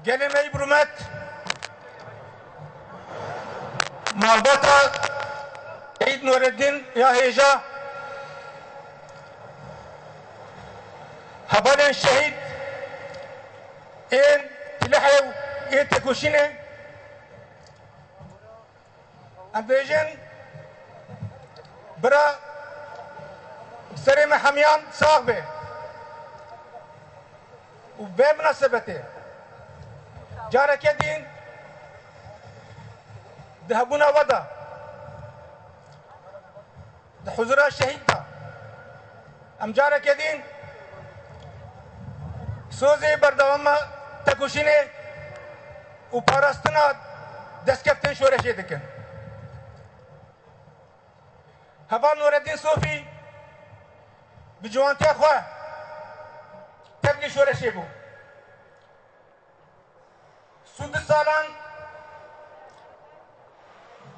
گلمه برومت مالباتا عید نوردین یا هیجا هبال شهید این تلحه این تکوشینه ام بیجن برا سر محمیان ساق به و به مناسبته جارك دين ذهبونا ودا حضور الشهيد دا ام جارك دين سوزي بردوما تكوشيني و پاراستنا دسكفتن شورشي دكن هبا نور الدين صوفي بجوانتي اخوة تبلي شورشي بو سود سالان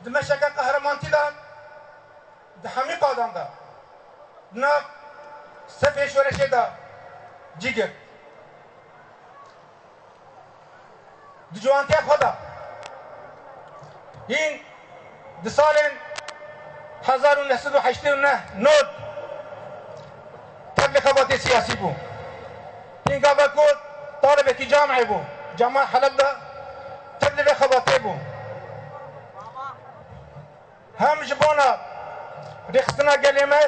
دمشق قهرمانتی داد دهمی قادم داد نه سفه شورشه داد جیگر دجوانتی خدا این ده سال 1989 نود تبلیغ خواتی سیاسی بود این گاوا کود طالبه کی جامعه بود جامعه حلب ده تبلیغ خواتی بود هم جبونا رخصنا قليمة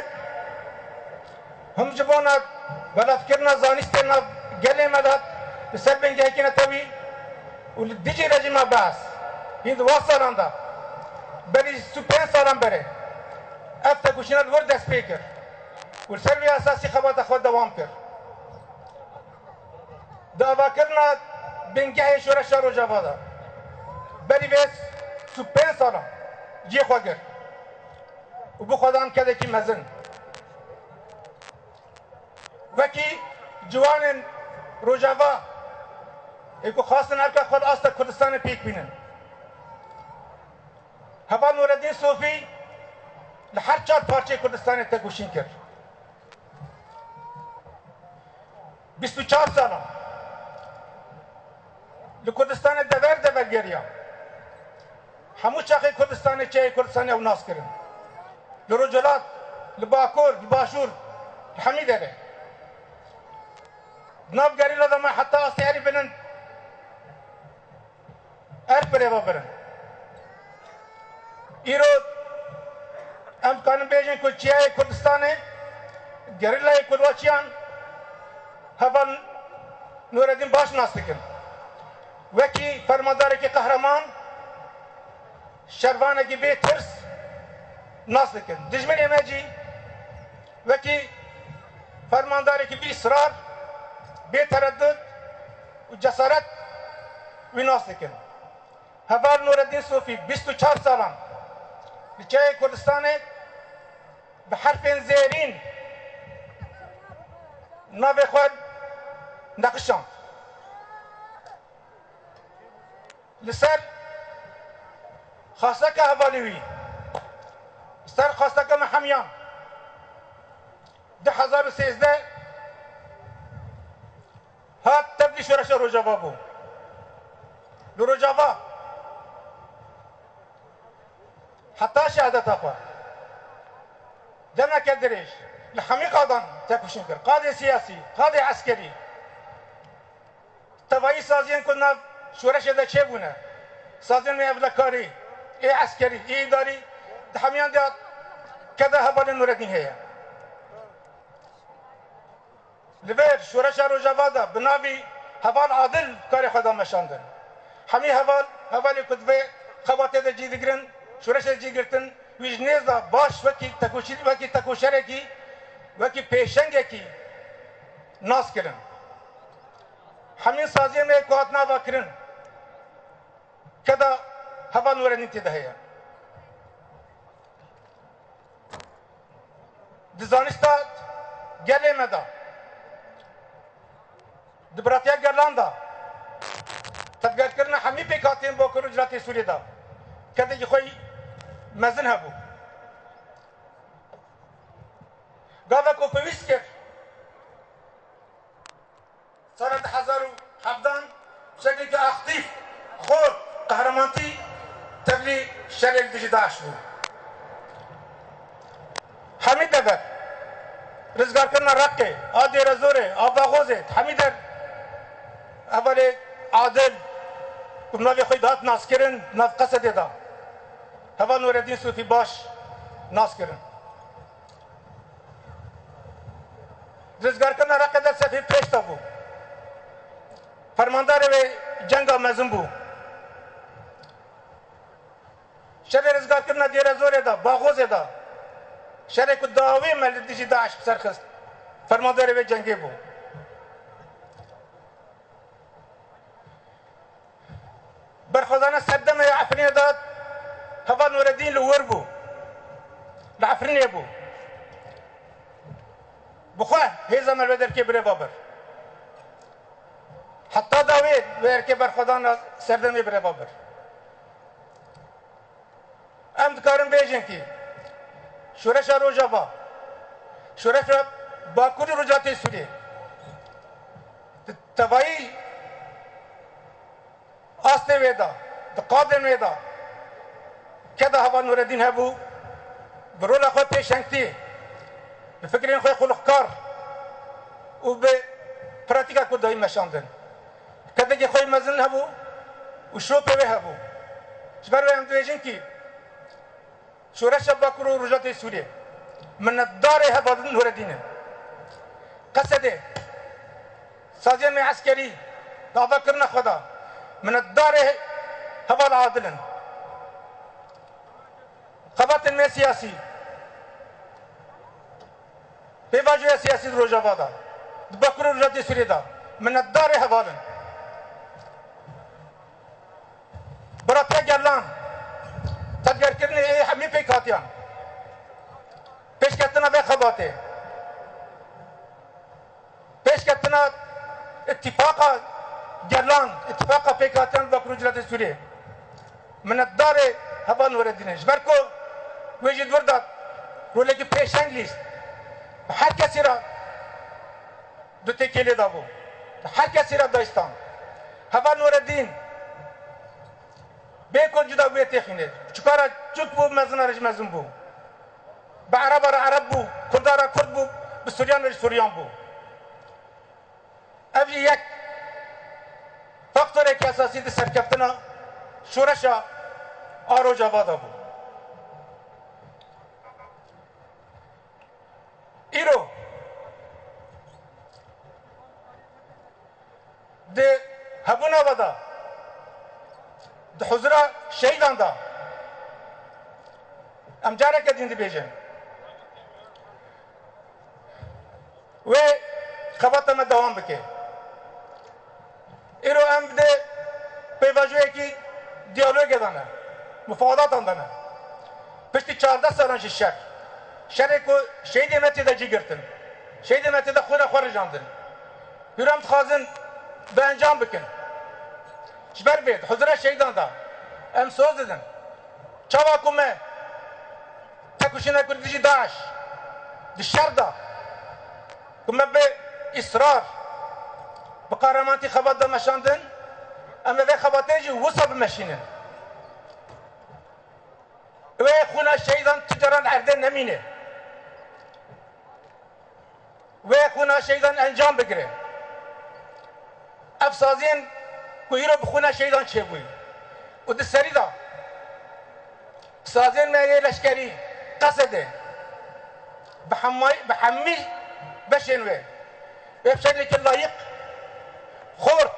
هم جبونا بلا فكرنا زانستنا قليمة ده بسبب جاكينا توي ولديجي رجيما باس هند واصلان ده بري سوبين سالان بري أفتح كوشينا الورد سبيكر والسبب أساسي خبات أخوات دوام كر دعوا كرنا بنجاهي شورا شارو جافادا بري بس سوبين سالان جي خواگر و بو خودان کده کی مزن وکی جوان روجاوا ایکو خواستن هر که خود آستا کردستان پیک بینن هوا نوردین صوفی لحر 4 پارچه کردستان تگوشین کرد 24 سالا لکردستان دور گریا همو چاقی کردستان چه کردستان او ناس کرن لرجلات لباکور لباشور لحمی داره ناب گری لده ما حتی آسیاری بنن بره با برن ایرو ام کانم بیجن که چیه کردستانه گریلای کردواچیان هوا نوردین باش ناس کن وکی فرمانداره که قهرمان شروانه کی بی ترس ناس کن دشمن امجی وکی فرمانداری کی بی اصرار بی تردد و جسارت و ناس کن هوار نوردین صوفی 24 سالان لچه کردستان به حرف زیرین ناو خود نقشان لسر خاصة كهبالوي سر خاصة كمحميان 2013 هات تبلي شورش روجافا بو لروجافا حتى شهادة أخوة دمنا كدريش لحمي قادم تكوشين كر قاضي سياسي قاضي عسكري تبعي سازين كنا شورش ده چه بونه سازين من افلكاري ايه عسكري ايه اداري دحميان ديات كذا هبال نوردين هي لبير شورش روجافا ده بنابي هبال عادل كاري خدا مشاندن همي هبال كتبه خواته ده جي دگرن شورش ده جي گرتن ویجنیز ده باش وکی تکوشید وکی تکوشره کی وکی پیشنگه کی ناس کرن همین سازی میں کوات ناوا کرن كذا هوا نورنين تدهيا دزانستات گله مدا دبراتيا گرلاندا تبقى كرنا حمي بيكاتين بوكر رجلاتي سوريا دا كذا يخوي مزن هبو قاذا كو بويسكر صارت حزارو حفدان شكل كأخطيف خور قهرمانتي تبلي شرق دجي داعش بو حميد دبر رزقار كرنا رقي آدي رزوري آبا غوزي حميدر أولي عادل كمنافي خوي دات ناس كرن ناف قصد دا هوا نور الدين صوفي باش ناس كرن رزقار كرنا رقي در سفي پیشتا بو فرماندار و جنگا مزن بو شر رزقار كرنا دي رزوري دا باغوزي دا شر کو داوی مل دجی داعش سرخست فرماندار و جنگی بو برخوزانه صدمه عفرینه داد هوا نور الدین لور بو لعفرینه بو بخواه هیزا ملودر که بره بابر حتی داوید ویر که برخوزانه صدمه بره بابر ام دکارم بیجن که شورش روجابا شورش باکوری رجاتی سوریه تبایی آسته ویدا دقادن ویدا که ده هوا نور الدین هبو برول خواه پیشنگتی به فکرین خواه خلقکار و به پراتیکا کدایی مشاندن که ده خواه مزن هبو و شو پیوه هبو شبر ویم دویجن که شورش باکور و رجاتی سوریه من الدار هوا نور الدینه قصده سازین عسکری دعوه کرنا خدا من الدار هوا العادل خبات میں سیاسی بواجه سیاسی روجاوا دا بکر رجاتی سوری دا من الدار هوالن براتیا گرلان تدگر کرنے ای ہمی پیکاتیان پیش کتنا بے خباتے پیش کتنا اتفاقا گرلان اتفاقا پیکاتیان بکر رجاتی سوری من الدار هوا نور الدین جبر کو وجد وردات روله کی پیشنگ لیست هر کسی را دو تکیلی دابو هر کسی را داشتن هوا نور الدین بیکن جدا بوی تخینه چکارا چک بو مزن رج مزن بو به عرب را عرب بو کرد را کرد بو به سوریان رج سوریان بو اولی یک فاکتور که اساسی دی سرکفتنا شورشا آرو جوادا بو ایرو ده هبونا ودا ده حضرا شهیدان دا ام جاره که دین دی بیجن و خبات ما دوام بکه ایرو ام ده پیواجوه کی دیالوگ دانه مفاوضات دانه پشتی 14 سالان شک شر کو شهید متی دا جی گرتن شهید متی دا خود خور جاندن یورم تخازن به انجام بکن شبر بید حضور شهیدان دا ام سوز دادن چاوا کمه تکوشینه کردیجی داعش دی شر دا کمه به اصرار به قهرمانتی خبات دا مشاندن اما به خباته جی وصا بمشینن و خونه شهیدان تجاران عرده نمینه و خونه شهیدان انجام بگیره افسازین کوئی رو بخونه شهیدان چه بوی و ده سری دا سازین میگه لشکری قصده بحمی بشین و بشکلی که لایق خورد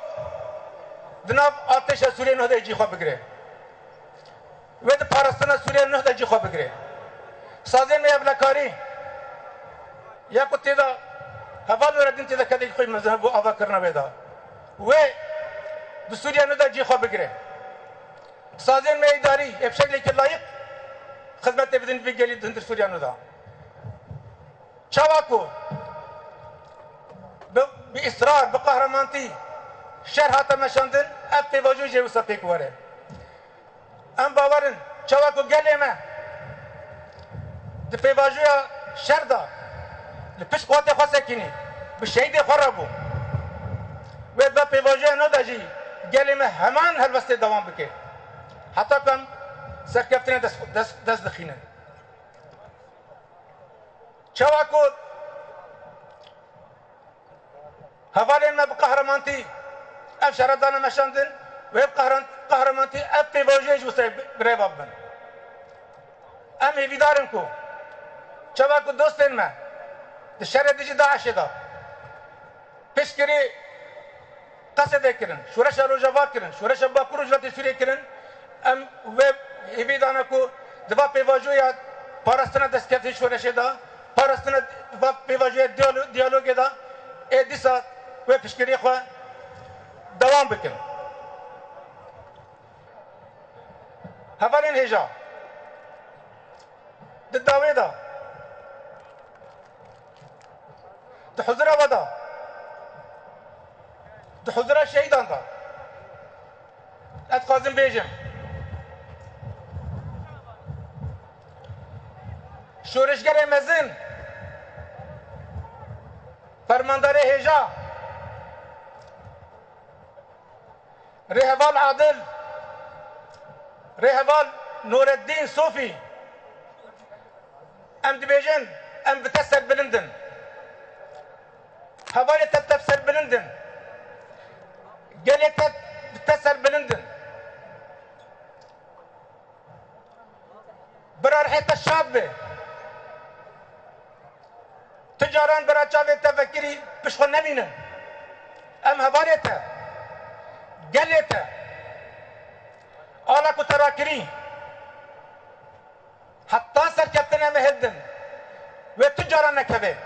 دناب آتش سوریه نه ده جی خواه بگیره و ده پارستان سوریه نه ده جی خواه بگیره سازین میگه بلکاری یا کو تیدا هوا نور الدین تیدا کدی خوی مذهب و آوا کرنا بیدا و به سوریه نه ده جی خواه بگیره سازین میگه اداری بشکلی که لایق خدمت بدین بگلی دندر سوریه نه ده چاواکو به اصرار به قهرمانتی شهر هاتا مشاندن اف پیواجو جیوسا پیک واره ام باورن چاواکو گلی ما ده پیواجو شهر دا لپش قوات خواسته کنی به شهید خورا بو و به پیواجو نو دا جی گلی ما همان هلوسته دوام بکه حتی کم سرکفتنه دست دخینه چوا کو هوالین ما بقهرمانتی اف شردانه مشاندن و قهرمانتی اف پیواجهش بسه برای بابن ام هیویدارم کو چوا کو دوستین ما ده شر دیجی داعش دا پشکری قصد کرن شورش روجاوا کرن شورش باکور جلات سوریه کرن ام و هیویدانه کو دوا پیواجویا پاراستانه دستکفتی شورش دا پاراستانه دوا پیواجویا دیالوگ دا ای دیسا و پشکری خواه دوام بکن هفرین هجا ده داوی دا ده حضور ودا ده حضور شهیدان دا اتقازم بیجم شورشگر مزن فرماندار هجا رهوال عادل رهوال نور الدين صوفي ام دبيجن ام بتسر بلندن هوالي تتفسر بلندن قالي بتسر بلندن برا رحيت الشابة تجاران برا شابة تفكري بشخل نبينا ام هواليتها قاليتها آلا كتراكري حتى سركتنا مهدن وتجارة نكبه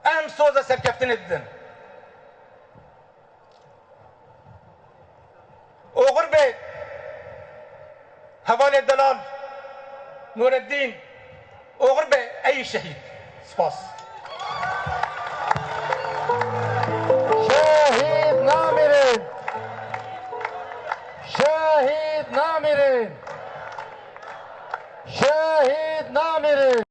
ام سوزة سركتنا الدن وغربة هوالي الدلال نور الدين وغربة اي شهيد سپاس شهید نامیرین